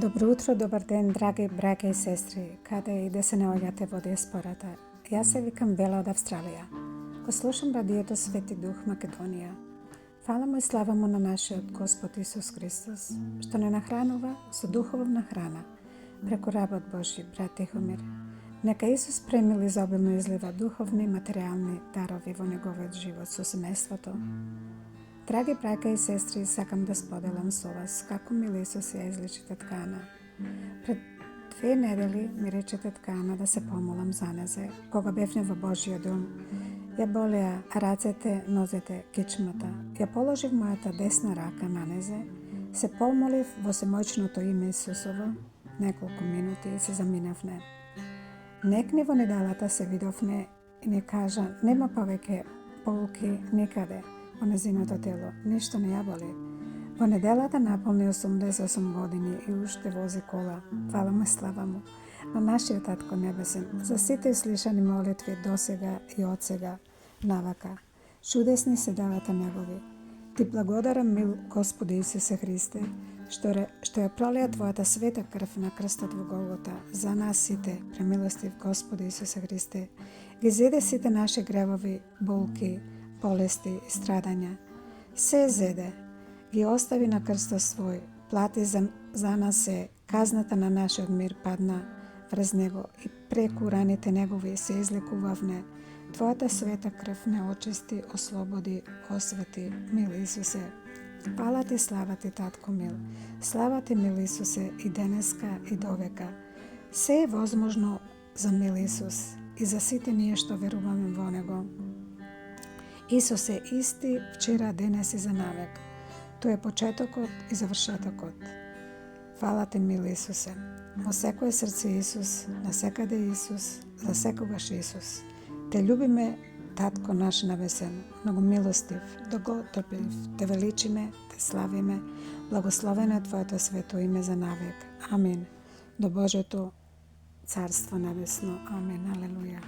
Добро утро, добар ден, драги браќа и сестри, каде и да се наоѓате во диаспората. Јас се викам Бела од Австралија. Го слушам радиото Свети Дух Македонија. Фала му и слава му на нашиот Господ Исус Христос, што не нахранува со духовна храна, преку работ Божи, брат Тихомир. Нека Исус премил изобилно излива духовни и материјални дарови во неговиот живот со семејството. Драги браќа и сестри, сакам да споделам со вас како мил Исус ја излечи тетка Ана. Пред 2 недели ми рече тетка Ана да се помолам за незе. Кога бевне во Божиот дом, ја болеа рацете, нозете, кичмата. Ја положив мојата десна рака на незе, се помолив во семојчното име Исусово, неколку минути и се заминавне. Некни во неделата се видовне и ни кажа, нема повеќе болки никаде во незиното тело, ништо не ја боли. Во неделата наполни 88 години и уште вози кола. Фала му и слава му на нашиот Татко Небесен за сите слишани молитви досега и одсега навака. Чудесни се делата негови. Ти благодарам, мил Господи Исусе Христе, што ја пролија Твојата света крв на крстот во Голгота за нас сите, премилостив Господи Исусе Христе. Ги зеде сите наши гревови, болки, болести и страдања. Се зеде, ги остави на крстот свој, плати за нас се, казната на нашиот мир падна врз него и преку раните негови се излекувавне. Твојата света крв не очисти, ослободи, освети, мил Исусе. Фала ти, слава ти, Татко мил. Слава ти, мил Исусе, и денеска и довека. Се е возможно за мил Исус и за сите ние што веруваме во него. Исус е исти вчера, денес и за навек. Тој е почетокот и завршетокот. Фала ти, мил Исусе. Во секое срце Исус, насекаде Исус, за секогаш Исус. Те љубиме, Татко наш небесен, многу милостив, долготрпелив, те величиме, те славиме, благословено е Твоето свето име за навек. Амин. До Божето Царство небесно. Амин. Алелуја.